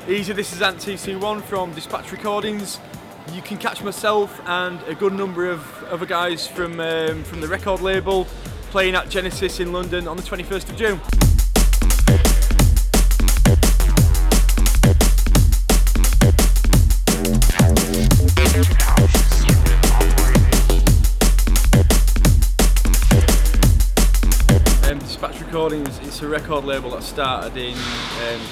Easy, this is Ant TC1 from Dispatch Recordings. You can catch myself and a good number of other guys from the record label playing at Genesis in London on the 21st of June. Dispatch Recordings, it's a record label that started in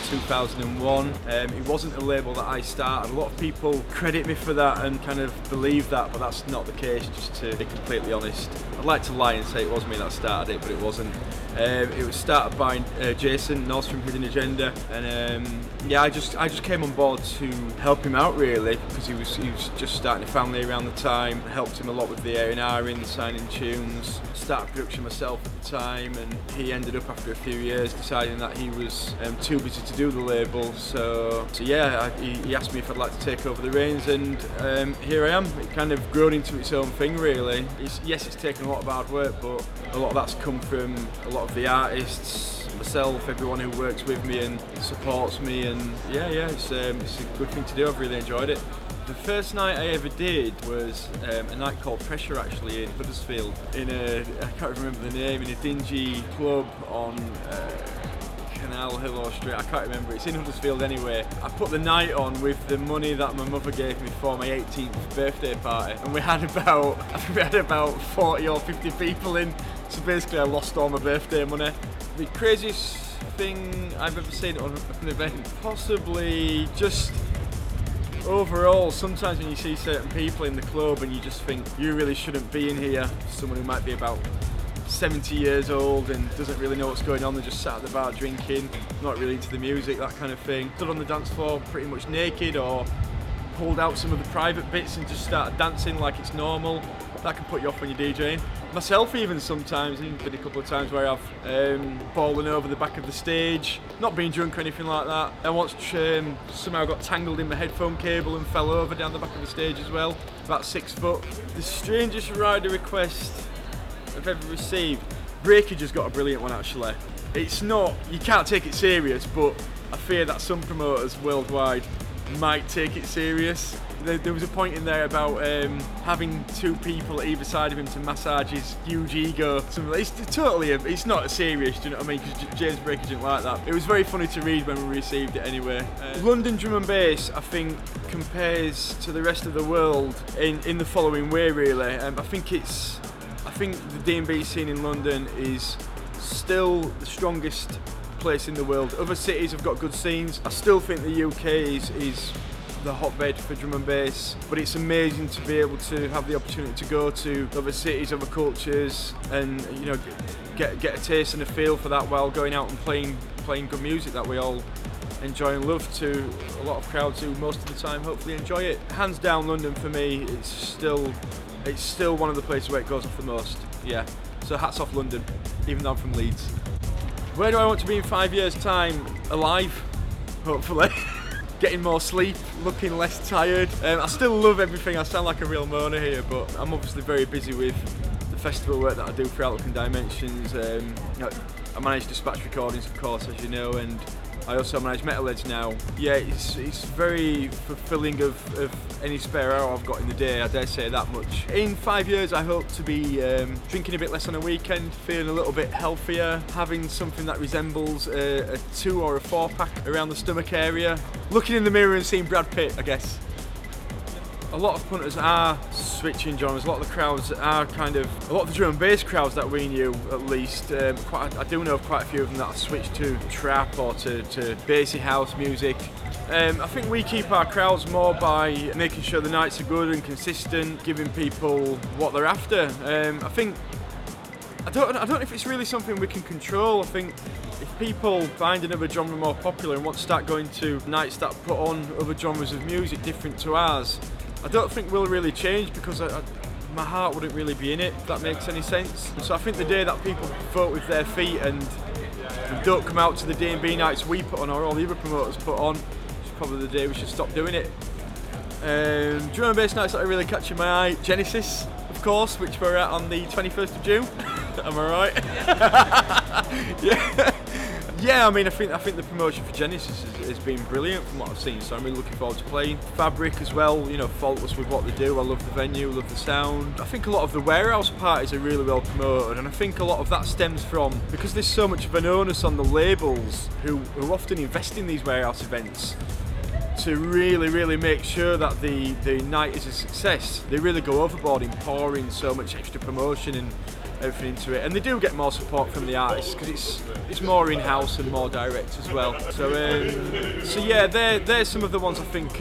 2001. It wasn't a label that I started. A lot of people credit me for that and kind of believe that, but that's not the case, just to be completely honest. I'd like to lie and say it was me that started it, but it wasn't. It was started by Jason North from Hidden Agenda, and yeah, I just came on board to help him out really, because he was just starting a family around the time. I helped him a lot with the A&R in signing tunes, started production myself at the time, and he ended up after a few years deciding that he was too busy to do the label. So yeah, he asked me if I'd like to take over the reins, and here I am. It kind of grown into its own thing really. Yes, it's taken a lot of hard work, but a lot of that's come from a lot of the artists, myself, everyone who works with me and supports me, and yeah, it's a good thing to do. I've really enjoyed it. The first night I ever did was a night called Pressure, actually, in Huddersfield, in I can't remember the name, in a dingy club on Canal Hill or Street, I can't remember, it's in Huddersfield anyway. I put the night on with the money that my mother gave me for my 18th birthday party, and we had about 40 or 50 people in, so basically I lost all my birthday money. The craziest thing I've ever seen on an event, possibly just overall, sometimes when you see certain people in the club and you just think you really shouldn't be in here, someone who might be about 70 years old and doesn't really know what's going on, they're just sat at the bar drinking, not really into the music, that kind of thing. Stood on the dance floor pretty much naked, or pulled out some of the private bits and just started dancing like it's normal. That can put you off when you're DJing. Myself even sometimes, even been a couple of times where I've fallen over the back of the stage, not being drunk or anything like that. I once somehow got tangled in my headphone cable and fell over down the back of the stage as well, about 6 foot. The strangest rider request I've ever received, Breakage has got a brilliant one actually. It's not, you can't take it serious, but I fear that some promoters worldwide might take it serious. There was a point in there about having 2 people at either side of him to massage his huge ego. It's not serious, do you know what I mean? Because James Breakage didn't like that. It was very funny to read when we received it anyway. London drum and bass, I think, compares to the rest of the world in the following way really. I think the D&B scene in London is still the strongest place in the world. Other cities have got good scenes. I still think the UK is the hotbed for drum and bass, but it's amazing to be able to have the opportunity to go to other cities, other cultures, and you know, get a taste and a feel for that while going out and playing good music that we all enjoy and love, to a lot of crowds who most of the time hopefully enjoy it. Hands down, London for me, it's still one of the places where it goes off the most. Yeah, so hats off London, even though I'm from Leeds. Where do I want to be in 5 years' time? Alive, hopefully. Getting more sleep, looking less tired. I still love everything. I sound like a real moaner here, but I'm obviously very busy with the festival work that I do for Outlook and Dimensions. I manage Dispatch Recordings, of course, as you know, and I also manage Metalheads now. Yeah, it's very fulfilling of any spare hour I've got in the day, I dare say that much. In 5 years I hope to be drinking a bit less on a weekend, feeling a little bit healthier, having something that resembles a 2 or a 4 pack around the stomach area, looking in the mirror and seeing Brad Pitt, I guess. A lot of punters are switching genres. A lot of the crowds are a lot of the drum and bass crowds that we knew, at least. I do know of quite a few of them that have switched to trap or to bassy house music. I think we keep our crowds more by making sure the nights are good and consistent, giving people what they're after. I don't know if it's really something we can control. I think if people find another genre more popular and want to start going to nights that put on other genres of music different to ours, I don't think we'll really change, because my heart wouldn't really be in it, if that makes any sense. So I think the day that people vote with their feet and don't come out to the D&B nights we put on, or all the other promoters put on, is probably the day we should stop doing it. Drum and bass nights that are really catching my eye, Genesis, of course, which we're at on the 21st of June. Am I right? Yeah. Yeah, I mean, I think the promotion for Genesis has been brilliant from what I've seen, so I'm really looking forward to playing. Fabric as well, you know, faultless with what they do. I love the venue, love the sound. I think a lot of the warehouse parties are really well promoted, and I think a lot of that stems from, because there's so much of an onus on the labels who often invest in these warehouse events to really make sure that the night is a success. They really go overboard in pouring so much extra promotion and everything into it, and they do get more support from the artists because it's more in-house and more direct as well. So yeah, they're some of the ones I think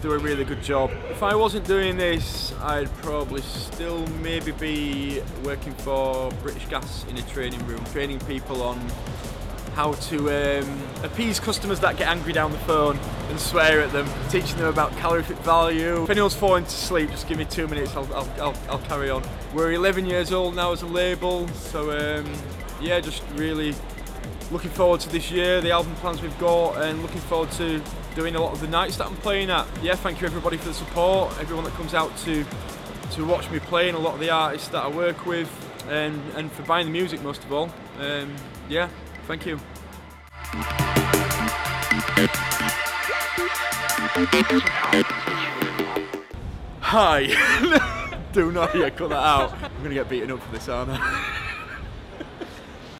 do a really good job. If I wasn't doing this, I'd probably still maybe be working for British Gas in a training room, training people on how to appease customers that get angry down the phone and swear at them, teaching them about calorific value. If anyone's falling to sleep, just give me 2 minutes, I'll carry on. We're 11 years old now as a label, so yeah, just really looking forward to this year, the album plans we've got, and looking forward to doing a lot of the nights that I'm playing at. Yeah, thank you everybody for the support, everyone that comes out to watch me play, and a lot of the artists that I work with, and for buying the music most of all. Yeah. Thank you. Hi. Do not, yeah, cut that out. I'm gonna get beaten up for this, aren't I?